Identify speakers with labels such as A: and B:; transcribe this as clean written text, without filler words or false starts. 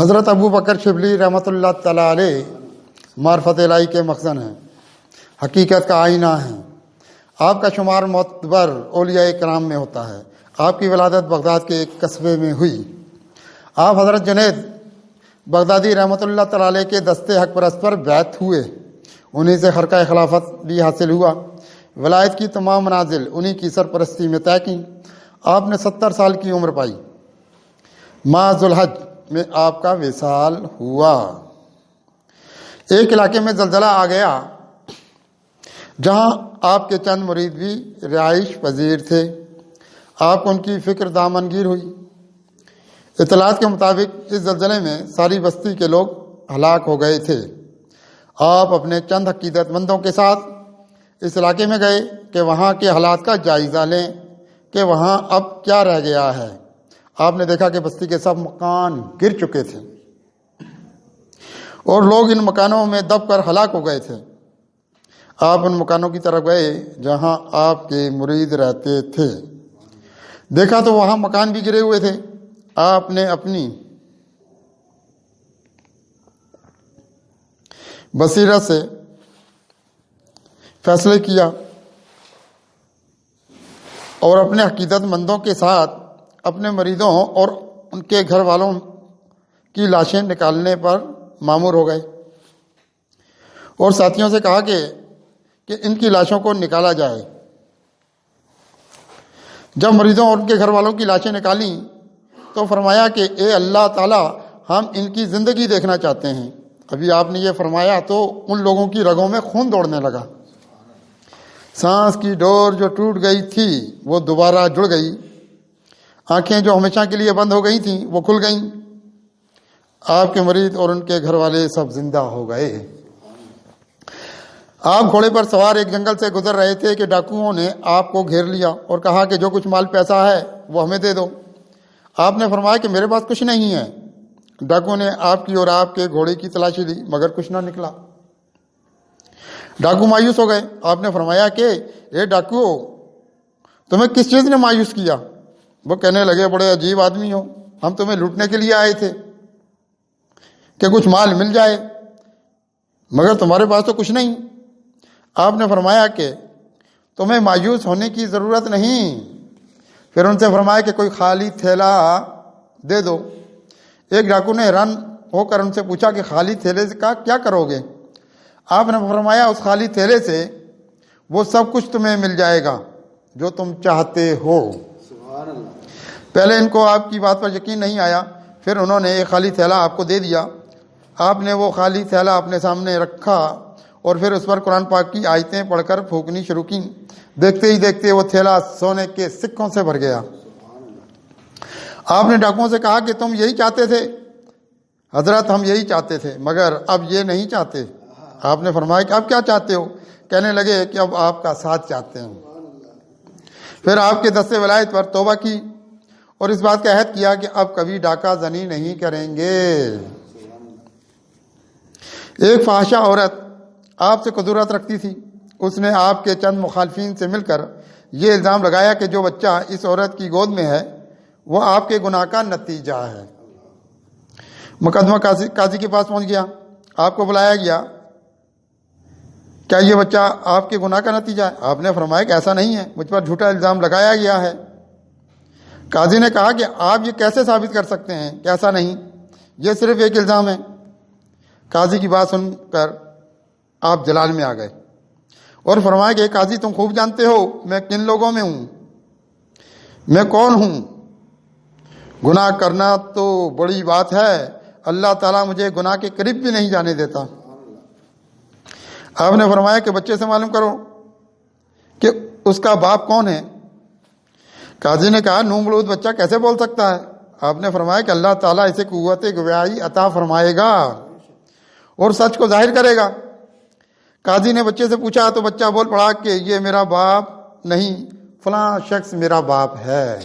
A: حضرت ابو بکر شبلی رحمۃ اللہ تعالیٰ علیہ معرفت الہی کے مخزن ہیں، حقیقت کا آئینہ ہیں۔ آپ کا شمار معتبر اولیاء کرام میں ہوتا ہے۔ آپ کی ولادت بغداد کے ایک قصبے میں ہوئی۔ آپ حضرت جنید بغدادی رحمۃ اللہ تعالیٰ علیہ کے دستے حق پرست پر بیعت ہوئے، انہی سے خرقہ خلافت بھی حاصل ہوا۔ ولایت کی تمام منازل انہی کی سرپرستی میں طے کی۔ آپ نے 70 سال کی عمر پائی۔ ماہ ذوالحج میں آپ کا وصال ہوا۔ ایک علاقے میں زلزلہ آ گیا جہاں آپ کے چند مرید بھی رہائش پذیر تھے۔ آپ کو ان کی فکر دامنگیر ہوئی۔ اطلاعات کے مطابق اس زلزلے میں ساری بستی کے لوگ ہلاک ہو گئے تھے۔ آپ اپنے چند عقیدت مندوں کے ساتھ اس علاقے میں گئے کہ وہاں کے حالات کا جائزہ لیں کہ وہاں اب کیا رہ گیا ہے۔ آپ نے دیکھا کہ بستی کے سب مکان گر چکے تھے اور لوگ ان مکانوں میں دب کر ہلاک ہو گئے تھے۔ آپ ان مکانوں کی طرف گئے جہاں آپ کے مرید رہتے تھے۔ دیکھا تو وہاں مکان بھی گرے ہوئے تھے۔ آپ نے اپنی بصیرت سے فیصلے کیا اور اپنے عقیدت مندوں کے ساتھ اپنے مریدوں اور ان کے گھر والوں کی لاشیں نکالنے پر مامور ہو گئے اور ساتھیوں سے کہا کہ ان کی لاشوں کو نکالا جائے۔ جب مریدوں اور ان کے گھر والوں کی لاشیں نکالیں تو فرمایا کہ اے اللہ تعالیٰ، ہم ان کی زندگی دیکھنا چاہتے ہیں۔ ابھی آپ نے یہ فرمایا تو ان لوگوں کی رگوں میں خون دوڑنے لگا۔ سانس کی ڈور جو ٹوٹ گئی تھی وہ دوبارہ جڑ گئی۔ آنکھیں جو ہمیشہ کے لیے بند ہو گئی تھیں وہ کھل گئیں۔ آپ کے مرید اور ان کے گھر والے سب زندہ ہو گئے۔ آپ گھوڑے پر سوار ایک جنگل سے گزر رہے تھے کہ ڈاکوؤں نے آپ کو گھیر لیا اور کہا کہ جو کچھ مال پیسہ ہے وہ ہمیں دے دو۔ آپ نے فرمایا کہ میرے پاس کچھ نہیں ہے۔ ڈاکو نے آپ کی اور آپ کے گھوڑے کی تلاشی لی مگر کچھ نہ نکلا۔ ڈاکو مایوس ہو گئے۔ آپ نے فرمایا کہ اے ڈاکو، تمہیں کس چیز نے مایوس کیا؟ وہ کہنے لگے بڑے عجیب آدمی ہو، ہم تمہیں لوٹنے کے لیے آئے تھے کہ کچھ مال مل جائے مگر تمہارے پاس تو کچھ نہیں۔ آپ نے فرمایا کہ تمہیں مایوس ہونے کی ضرورت نہیں۔ پھر ان سے فرمایا کہ کوئی خالی تھیلا دے دو۔ ایک ڈاکو نے حیران ہو کر ان سے پوچھا کہ خالی تھیلے کا کیا کرو گے؟ آپ نے فرمایا اس خالی تھیلے سے وہ سب کچھ تمہیں مل جائے گا جو تم چاہتے ہو۔ پہلے ان کو آپ کی بات پر یقین نہیں آیا، پھر انہوں نے ایک خالی تھیلا آپ کو دے دیا۔ آپ نے وہ خالی تھیلا اپنے سامنے رکھا اور پھر اس پر قرآن پاک کی آیتیں پڑھ کر پھونکنی شروع کی۔ دیکھتے ہی دیکھتے وہ تھیلا سونے کے سکوں سے بھر گیا۔ آپ نے ڈاکوؤں سے کہا کہ تم یہی چاہتے تھے؟ حضرت ہم یہی چاہتے تھے مگر اب یہ نہیں چاہتے۔ آپ نے فرمایا کہ اب کیا چاہتے ہو؟ کہنے لگے کہ اب آپ کا ساتھ چاہتے ہیں۔ پھر آپ کے دستے ولایت پر توبہ کی اور اس بات کا عہد کیا کہ اب کبھی ڈاکہ زنی نہیں کریں گے۔ ایک فحاشہ عورت آپ سے قدورت رکھتی تھی۔ اس نے آپ کے چند مخالفین سے مل کر یہ الزام لگایا کہ جو بچہ اس عورت کی گود میں ہے وہ آپ کے گناہ کا نتیجہ ہے۔ مقدمہ قاضی کے پاس پہنچ گیا۔ آپ کو بلایا گیا، کیا یہ بچہ آپ کے گناہ کا نتیجہ ہے؟ آپ نے فرمایا کہ ایسا نہیں ہے، مجھ پر جھوٹا الزام لگایا گیا ہے۔ قاضی نے کہا کہ آپ یہ کیسے ثابت کر سکتے ہیں کہ ایسا نہیں، یہ صرف ایک الزام ہے۔ قاضی کی بات سن کر آپ جلال میں آ گئے اور فرمایا کہ قاضی تم خوب جانتے ہو میں کن لوگوں میں ہوں، میں کون ہوں۔ گناہ کرنا تو بڑی بات ہے، اللہ تعالیٰ مجھے گناہ کے قریب بھی نہیں جانے دیتا۔ آپ نے فرمایا کہ بچے سے معلوم کرو کہ اس کا باپ کون ہے۔ قاضی نے کہا نومولود بچہ کیسے بول سکتا ہے؟ آپ نے فرمایا کہ اللہ تعالیٰ اسے قوت گویائی عطا فرمائے گا اور سچ کو ظاہر کرے گا۔ قاضی نے بچے سے پوچھا تو بچہ بول پڑا کہ یہ میرا باپ نہیں، فلاں شخص میرا باپ ہے۔